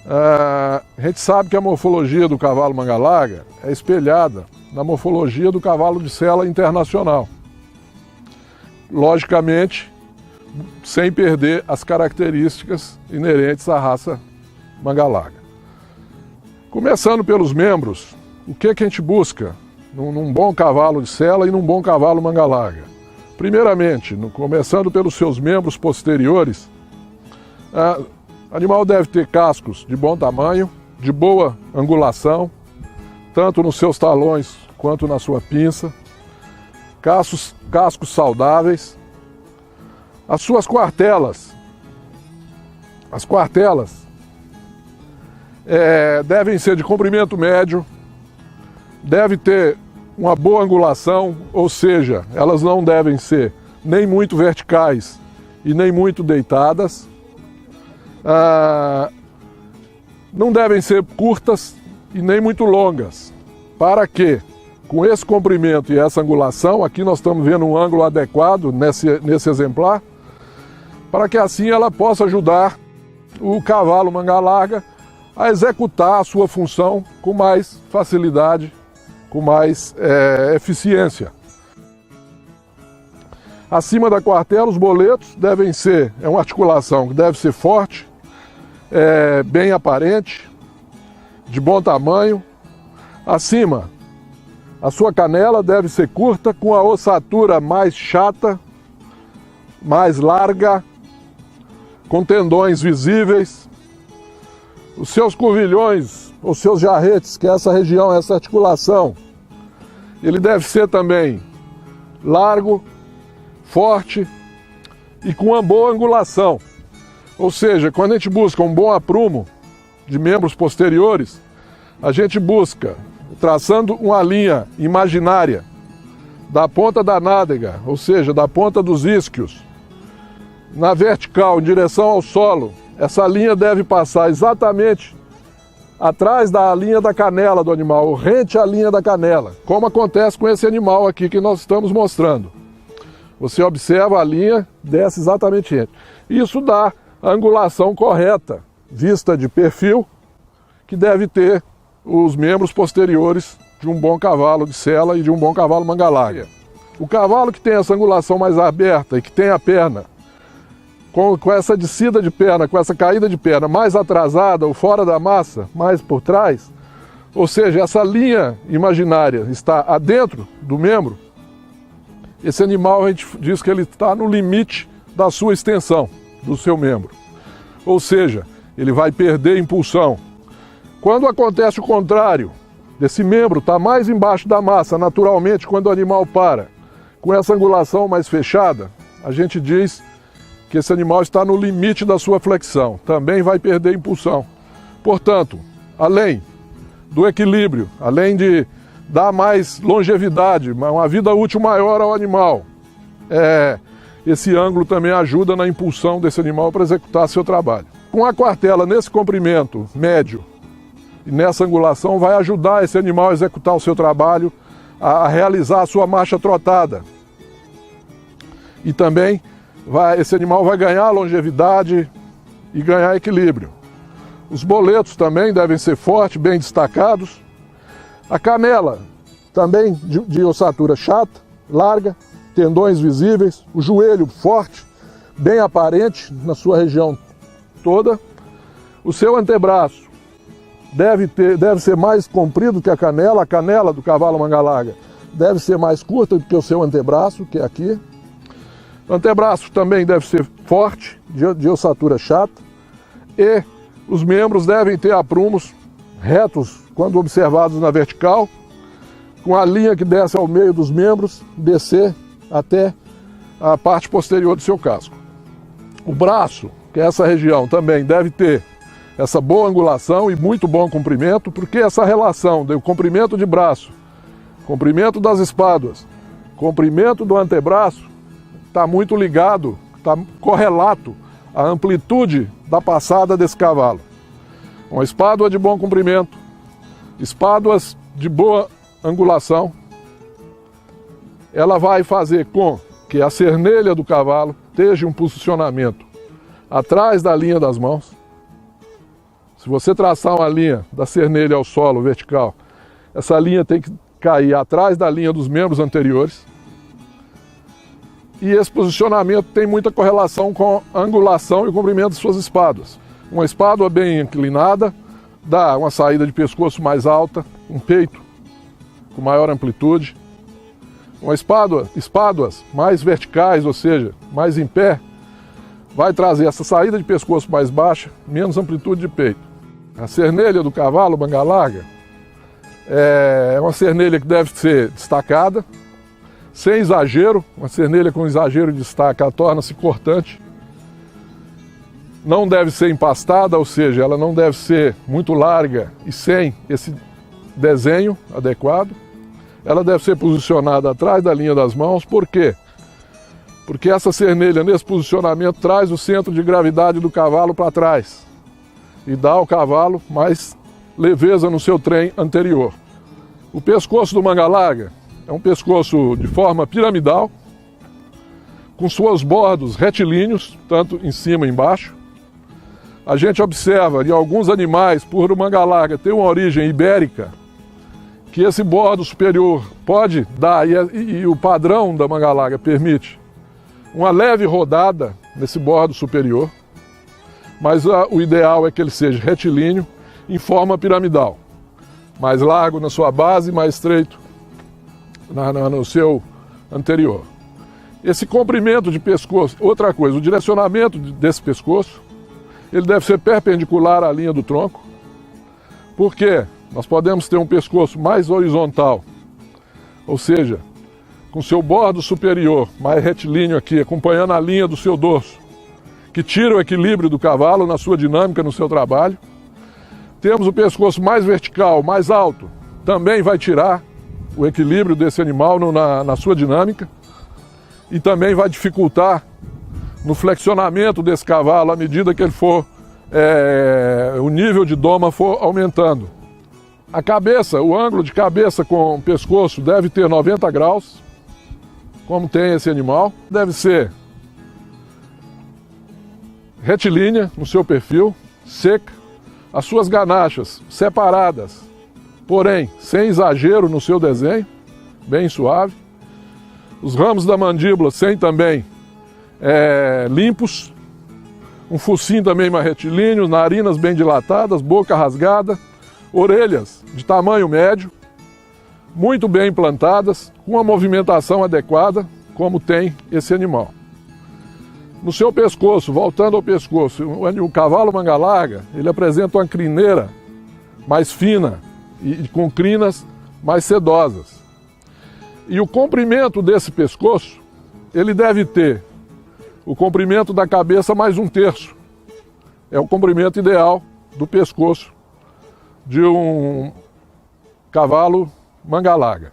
A gente sabe que a morfologia do cavalo manga larga é espelhada na morfologia do cavalo de sela internacional. Logicamente, sem perder as características inerentes à raça manga larga. Começando pelos membros, o que a gente busca num bom cavalo de sela e num bom cavalo manga larga? Primeiramente, começando pelos seus membros posteriores, o animal deve ter cascos de bom tamanho, de boa angulação, tanto nos seus talões quanto na sua pinça, cascos saudáveis. As suas quartelas, devem ser de comprimento médio, deve ter uma boa angulação, ou seja, elas não devem ser nem muito verticais e nem muito deitadas. Não devem ser curtas e nem muito longas. Para que, com esse comprimento e essa angulação, aqui nós estamos vendo um ângulo adequado nesse exemplar, para que assim ela possa ajudar o cavalo manga larga a executar a sua função com mais facilidade, com mais eficiência. Acima da quartela, os boletos devem ser, uma articulação que deve ser forte, bem aparente, de bom tamanho. Acima, a sua canela deve ser curta, com a ossatura mais chata, mais larga, com tendões visíveis. Os seus curvilhões, os seus jarretes, que é essa região, essa articulação, ele deve ser também largo, forte e com uma boa angulação. Ou seja, quando a gente busca um bom aprumo de membros posteriores, a gente busca traçando uma linha imaginária da ponta da nádega, ou seja, da ponta dos isquios, na vertical, em direção ao solo. Essa linha deve passar exatamente atrás da linha da canela do animal, ou rente à linha da canela, como acontece com esse animal aqui que nós estamos mostrando. Você observa a linha, desce exatamente rente. Isso dá a angulação correta, vista de perfil, que deve ter os membros posteriores de um bom cavalo de sela e de um bom cavalo manga larga. O cavalo que tem essa angulação mais aberta e que tem a perna com essa descida de perna, com essa caída de perna mais atrasada ou fora da massa, mais por trás, ou seja, essa linha imaginária está adentro do membro, esse animal a gente diz que ele está no limite da sua extensão, do seu membro. Ou seja, ele vai perder impulsão. Quando acontece o contrário, desse membro está mais embaixo da massa, naturalmente, quando o animal para, com essa angulação mais fechada, a gente diz que esse animal está no limite da sua flexão, também vai perder impulsão. Portanto, além do equilíbrio, além de dar mais longevidade, uma vida útil maior ao animal, esse ângulo também ajuda na impulsão desse animal para executar seu trabalho. Com a quartela nesse comprimento médio e nessa angulação, vai ajudar esse animal a executar o seu trabalho, a realizar a sua marcha trotada. E também esse animal vai ganhar longevidade e ganhar equilíbrio. Os boletos também devem ser fortes, bem destacados. A canela também de ossatura chata, larga, tendões visíveis. O joelho forte, bem aparente na sua região toda. O seu antebraço deve ser mais comprido que a canela do cavalo manga larga deve ser mais curta do que o seu antebraço, que é aqui. O antebraço também deve ser forte, de ossatura chata, e os membros devem ter aprumos retos quando observados na vertical, com a linha que desce ao meio dos membros, descer até a parte posterior do seu casco. O braço, que é essa região, também deve ter essa boa angulação e muito bom comprimento, porque essa relação do comprimento de braço, comprimento das espáduas, comprimento do antebraço, está muito ligado, está correlato à amplitude da passada desse cavalo. Uma espádua de bom comprimento, espáduas de boa angulação, ela vai fazer com que a cernelha do cavalo esteja em um posicionamento atrás da linha das mãos, Se você traçar uma linha da cernelha ao solo vertical, essa linha tem que cair atrás da linha dos membros anteriores. E esse posicionamento tem muita correlação com a angulação e o comprimento de suas espáduas. Uma espádua bem inclinada dá uma saída de pescoço mais alta, um peito com maior amplitude. Uma espáduas mais verticais, ou seja, mais em pé, vai trazer essa saída de pescoço mais baixa, menos amplitude de peito. A cernelha do cavalo, manga larga, é uma cernelha que deve ser destacada, sem exagero. Uma cernelha com exagero de destaque, ela torna-se cortante. Não deve ser empastada, ou seja, ela não deve ser muito larga e sem esse desenho adequado. Ela deve ser posicionada atrás da linha das mãos. Por quê? Porque essa cernelha, nesse posicionamento, traz o centro de gravidade do cavalo para trás e dá ao cavalo mais leveza no seu trem anterior. O pescoço do manga larga é um pescoço de forma piramidal, com seus bordos retilíneos, tanto em cima e embaixo. A gente observa em alguns animais, por o manga larga ter uma origem ibérica, que esse bordo superior pode dar, e o padrão da manga larga permite uma leve rodada nesse bordo superior, mas o ideal é que ele seja retilíneo, em forma piramidal, mais largo na sua base, mais estreito no seu anterior. Esse comprimento de pescoço, outra coisa, o direcionamento desse pescoço, ele deve ser perpendicular à linha do tronco, porque nós podemos ter um pescoço mais horizontal, ou seja, com seu bordo superior mais retilíneo aqui, acompanhando a linha do seu dorso, que tira o equilíbrio do cavalo na sua dinâmica, no seu trabalho. Temos o pescoço mais vertical, mais alto, também vai tirar o equilíbrio desse animal na sua dinâmica e também vai dificultar no flexionamento desse cavalo à medida que ele for, o nível de doma for aumentando. A cabeça, o ângulo de cabeça com o pescoço deve ter 90 graus, como tem esse animal. Deve ser retilínea no seu perfil, seca. As suas ganachas separadas, porém sem exagero no seu desenho, bem suave. Os ramos da mandíbula sem também limpos. Um focinho também mais retilíneo, narinas bem dilatadas, boca rasgada. Orelhas de tamanho médio, muito bem implantadas, com uma movimentação adequada, como tem esse animal. No seu pescoço, voltando ao pescoço, o cavalo manga larga, ele apresenta uma crineira mais fina e com crinas mais sedosas. E o comprimento desse pescoço, ele deve ter o comprimento da cabeça mais 1/3. É o comprimento ideal do pescoço de um cavalo manga larga.